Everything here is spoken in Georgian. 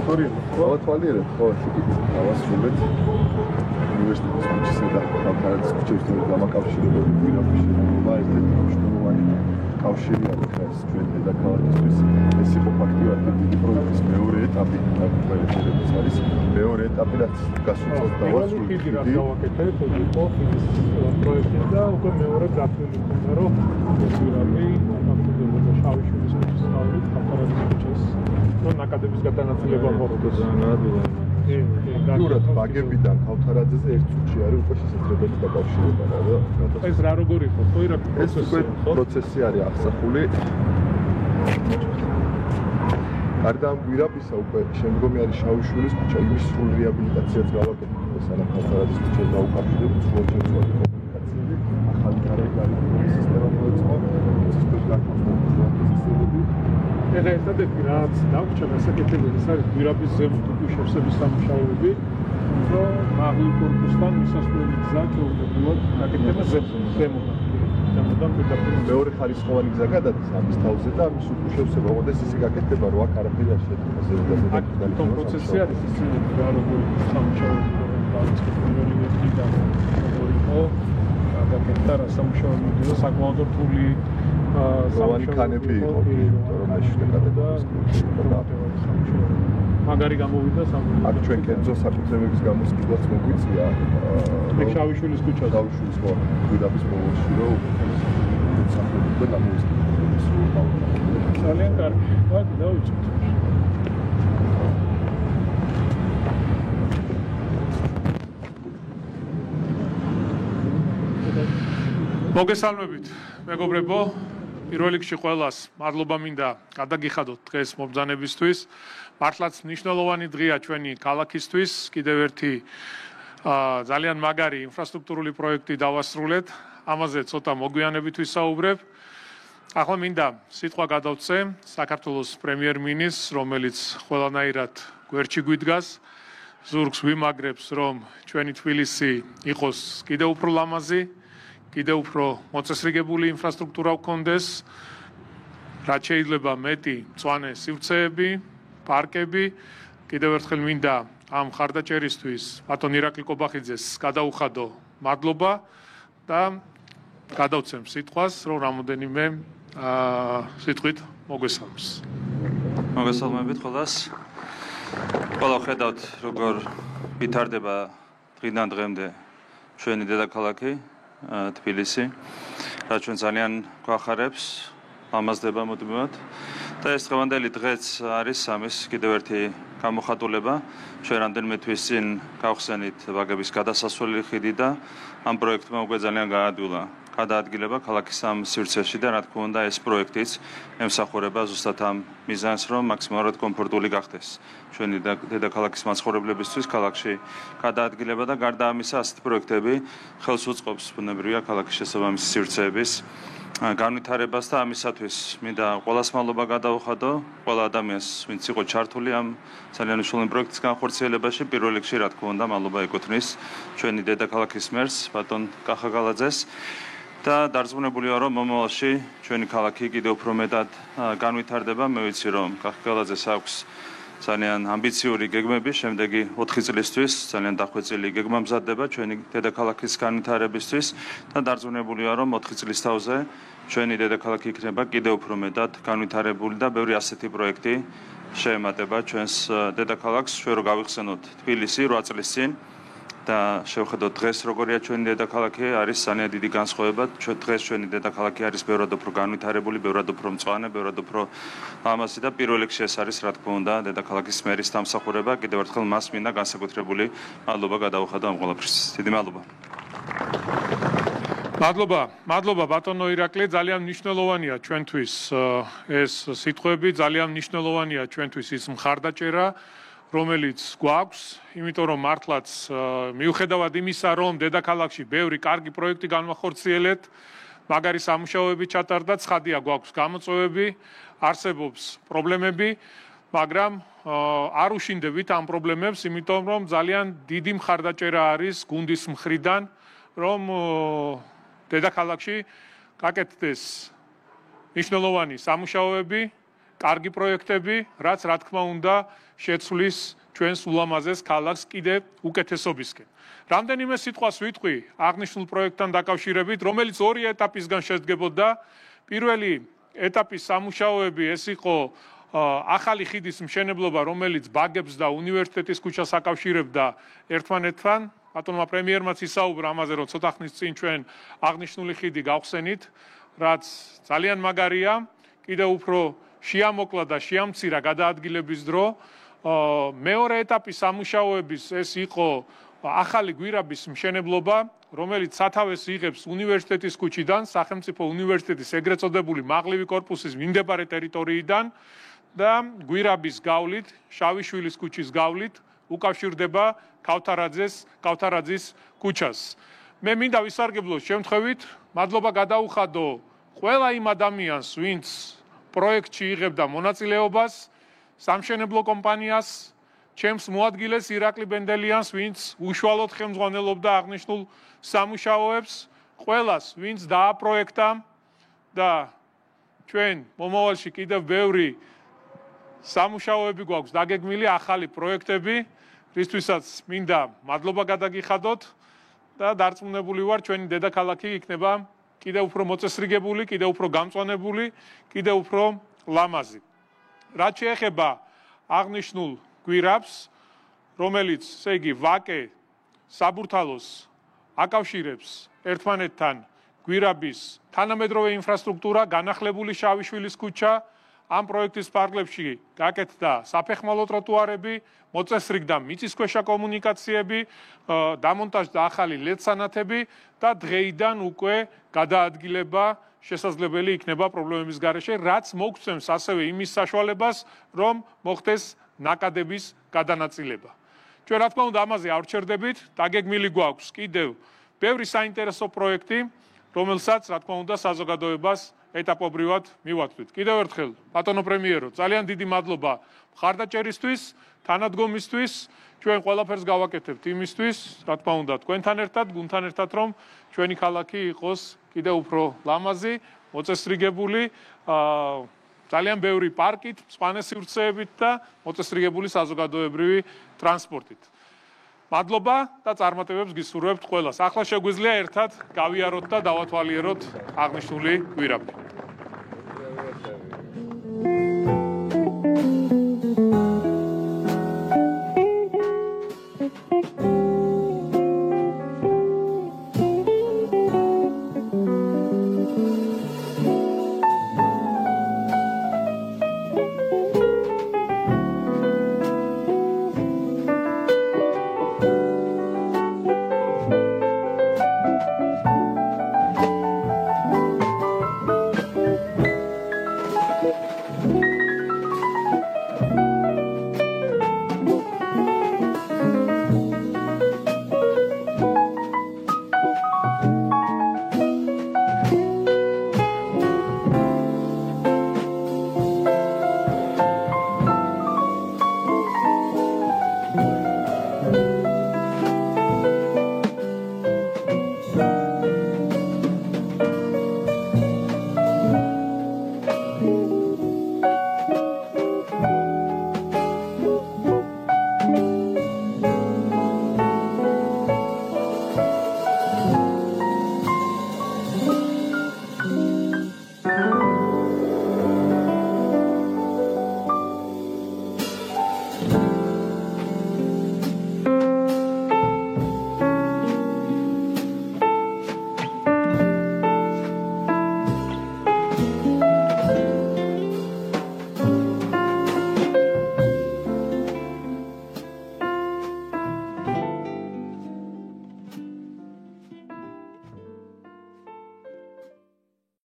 დავათვალიერებ, ხო, დავასრულეთ. უნივერსიტეტის ქუჩისა და ქავთარაძის ქუჩის დამაკავშირებელი პირობებშენება ერთ-ერთი მნიშვნელოვანი კავშირია დღეს ჩვენ დედაქალაქისთვის. ეს იყო ფაქტიურად დიდი პროექტის მეორე ეტაპი, დაგუპირებიც არის. მეორე ეტაპი რაც გასულწოდ დავასრულეთ. დავაკეთეთ, იყო ის პროექტი და უკვე მეორე გაფრთხილი უნდა რომ პირობები აფუძნებდა შავიშვილის ქუჩის სწავლით ქავთარაძის ქუჩის რომ ნაკადების გადანაწილება მოხდეს. გიურად ბაგებიდან ქავთარაძეზე ერთ წუთში არის უკვე შესაძლებელი დაკავშირება და ეს რა როგორ იყო? ხო, რა პროცესი არის აღსახული. გარდა ამ გვირაბისა უკვე შემდგომი არის შავიშვილის ქუჩა, იმის სრულ რეაბილიტაციაც გავაკეთეთ, სანამ ქავთარაძის ქუჩას დაუკავშირებთ სრულწლოვანი კომუნიკაციები, ახალი გარეგანი სისტემა მოეწყო, სისტემის განხორციელება. ეხლა ერთადერთი რაც დაგვჭირდა საკეთებელი ის არის გვირაბის ზემოთ უკვე შევსების სამუშაოები, რომ მაღლი კორპუსთან მისასვლელი გზა ჩაუდგებულად გაკეთება ზემოდან. მეორე ხარისხოვანი გზა გადადის ამის თავზე და ამის უკვე შევსება, მოხდეს ისე გაკეთება, რომ აქ არაფერი არ შედგება ზემოდან. აქ პროცესი არის ის რა როგორი სამუშაოები დაიწყებული ერთიდან როგორ იყო გაკეთდა რა სამუშაოები და საკმაოდ რთული სამუშაოები იყო, რომ მეშვიდე კატეგორიის მაგარი გამოვიდა სამუშაო. აქ ჩვენ კერძო საკუთრებების გამოსკიდვაც მოგვიწია. მე შავიშვილის ქუჩა შავიშვილის ხო გვირაბის მომოში რომ საფრთხე და გამოსკიდვა. ძალიან კარგი. ვაი, დავიწყოთ. მოგესალმებით, მეგობრებო. პირველ რიგში ყველას მადლობა მინდა გადაგიხადოთ დღეს მომბრძანებისთვის. მართლაც მნიშვნელოვანი დღეა ჩვენი ქალაქისთვის. კიდევ ერთი ძალიან მაგარი ინფრასტრუქტურული პროექტი დავასრულეთ. ამაზე ცოტა მოგვიანებით ვისაუბრებ. ახლა მინდა სიტყვა გადავცე საქართველოს პრემიერ-მინისტრს, რომელიც ყველანაირად გვერდში გვიდგას. ზურგს ვიმაგრებს, რომ ჩვენი თბილისი იყოს კიდევ უფრო ლამაზი, კიდევ უფრო მოწესრიგებული ინფრასტრუქტურა გქონდეს, რაც შეიძლება მეტი მწვანე სივრცეები, პარკები. კიდევ ერთხელ მინდა ამ ხარდაჭერისთვის ბატონ ირაკლი კობახიძეს გადაუხადო მადლობა და გადავცემ სიტყვას, რომ რამოდენიმე სიტყვით მოგვესალმოს. მოგესალმებით ყველას. ყველა ხედავთ, როგორ ვითარდება დღიდან დღემდე ჩვენი დედაქალაქი თბილისი, რაც ჩვენ ძალიან გვახარებს, ლამაზდება მუდმივად. და ეს დღევანდელი დღეც არის ამის კიდევ ერთი გამოხატულება. ჩვენ რამდენიმე თვის წინ გავხსენით ვაგების გადასასვლელი ხიდი და ამ პროექტმა უკვე ძალიან გაადვილა გადაადგილება ქალაქის ამ სივრცეში და რა თქმა უნდა ეს პროექტიც ემსახურება ზუსტად ამ მიზანს, რომ მაქსიმალურად კომფორტული გახდეს ჩვენი დედაქალაქის მაცხოვრებლებისთვის ქალაქში გადაადგილება და გარდა ამისა ასეთი პროექტები ხელს უწყობს ბუნებრივია ქალაქის შესაბამისი სივრცეების განვითარებას და ამისათვის მინდა ყველას მადლობა გადავუხადო, ყველა ადამიანს, ვინც იყო ჩართული ამ ძალიან მნიშვნელოვანი პროექტის განხორციელებაში. პირველ რიგში რა თქმა უნდა მადლობა ეკუთვნის ჩვენი დედაქალაქის მერს, ბატონ კახაგალაძეს და დარწმუნებულია, რომ მომავალში ჩვენი ქალაქი კიდევ უფრო მეტად განვითარდება. მე ვიცი, რომ კახაგალაძეს აქვს ძალიან ამბიციური გეგმები შემდეგი 4 წლისთვის, ძალიან დახვეწილი გეგმა მზადდება ჩვენი დედაქალაქის განვითარებისთვის და დარწმუნებულია, რომ 4 წლის თავზე ჩვენი დედაქალაქი იქნება კიდევ უფრო მეტად განვითარებული და ბევრი ასეთი პროექტი შეემატება ჩვენს დედაქალაქს. ჩვენ რო გავიხსენოთ თბილისი 8 წლის წინ და შევხედოთ დღეს როგორია ჩვენი დედაქალაქი, არის ძალიან დიდი განსხვავება. დღეს ჩვენი დედაქალაქი არის ბევრად უფრო განვითარებული, ბევრად უფრო მწვანე, ბევრად უფრო ლამაზი და პირველ რიგში ეს არის რა თქმა უნდა დედაქალაქის მერის დამსახურება. კიდევ ერთხელ მას მინდა განსაკუთრებული მადლობა გადავუხადო ამ ყველაფრის. დიდი მადლობა. მადლობა ბატონო ირაკლი, ძალიან მნიშვნელოვანია ჩვენთვის ეს სიტყვები, ძალიან მნიშვნელოვანია ჩვენთვის ის მხარდაჭერა, რომელიც გვაქვს, იმიტომ რომ მართლაც მიუხედავად იმისა, რომ დედაქალაქში ბევრი კარგი პროექტი განვახორციელეთ, მაგარი სამუშაოები ჩატარდა, ცხადია გვაქვს გამოწვევები, არსებობს პრობლემები, მაგრამ არ უშინდებით ამ პრობლემებს, იმიტომ რომ ძალიან დიდი მხარდაჭერა არის გუნდის მხრიდან, რომ დედაქალაქში გაკეთდეს მნიშვნელოვანი სამუშაოები კარგი პროექტები, რაც რა თქმა უნდა შეცვლის ჩვენს ულამაზეს ქალაქს კიდევ უკეთესობისკენ. რამდენიმე სიტყვას ვიტყვი აღნიშნულ პროექტთან დაკავშირებით, რომელიც ორი ეტაპისგან შედგებოდა. პირველი ეტაპის სამუშაოები ეს იყო ახალი ხიდის მშენებლობა, რომელიც ბაგებს და უნივერსიტეტის ქუჩას აკავშირებდა ერთმანეთთან. ბატონმა პრემიერმაც ისაუბრა ამაზე, რომ ცოტა ხნის წინ ჩვენ აღნიშნული ხიდი გავხსენით, რაც ძალიან მაგარია, კიდევ უფრო შეამოკლა და შეამცირა გადაადგილების დრო. მეორე ეტაპის სამუშაოების ეს იყო ახალი გვირაბის მშენებლობა, რომელიც სათავეს იღებს უნივერსიტეტის ქუჩიდან, სახელმწიფო უნივერსიტეტის ეგრეთ წოდებული მაღლივი კორპუსის მიმდებარე ტერიტორიიდან და გვირაბის გავლით, შავიშვილის ქუჩის გავლით უკავშირდება ქავთარაძის ქუჩას. მე მინდა ვისარგებლო შემთხვევით, მადლობა გადაუხადო ყველა იმ ადამიანს, ვინც პროექტში იღებდა მონაწილეობას, სამშენებლო კომპანიას, ჩემს მოადგილეს ირაკლი ბენდელიანს, ვინც უშუალოდ ხელმძღვანელობდა აღნიშნულ სამუშაოებს, ყველას, ვინც დააპროექტა და ჩვენ მომავალში კიდევ ბევრი სამუშაოები გვაქვს დაგეგმილი, ახალი პროექტები, რისთვისაც მინდა მადლობა გადაგიხადოთ და დარწმუნებული ვარ, ჩვენი დედაქალაქი იქნება კიდევ უფრო მოწესრიგებული, კიდევ უფრო გამწვანებული, კიდევ უფრო ლამაზი. რაც შეეხება აღნიშნულ გვირაბს, რომელიც, ესე იგი, ვაკე საბურთალოს აკავშირებს ერთმანეთთან გვირაბის თანამედროვე ინფრასტრუქტურა, განახლებული შავიშვილის ქუჩა, ამ პროექტის ფარგლებში გაკეთდა საფეხმავლო ტროტუარები, მოწესრიგდა მიწისქვეშა კომუნიკაციები, დამონტაჟდა ახალი ლედ-სანათები და დღეიდან უკვე გადაადგილება შესაძლებელი იქნება პრობლემების გარეშე, რაც მოგცემს ასევე იმის საშუალებას, რომ მოხდეს ნაკადების გადანაწილება. ჩვენ რა თქმა უნდა ამაზე არ ვჩერდებით, დაგეგმილი გვაქვს კიდევ ბევრი საინტერესო პროექტი, რომელსაც რა თქმა უნდა საზოგადოებას ეტაპობრივად მივაწვით. კიდევ ერთხელ, ბატონო პრემიერო, ძალიან დიდი მადლობა მხარდაჭერისთვის, თანადგომისთვის, ჩვენ ყველაფერს გავაკეთებთ იმისთვის, რა თქმა უნდა, თქვენთან ერთად, გუნდთან ერთად, რომ ჩვენი ქალაქი იყოს კიდევ უფრო ლამაზი, მოწესრიგებული, ძალიან ბევრი პარკით, სვანესივრცეებით და მოწესრიგებული საზოგადოებრივი ტრანსპორტით. მადლობა და წარმატებებს გისურვებთ ყველას. ახლა შეგვიძლია ერთად გავიაროთ და დავათვალიეროთ აღნიშნული გვირაბი.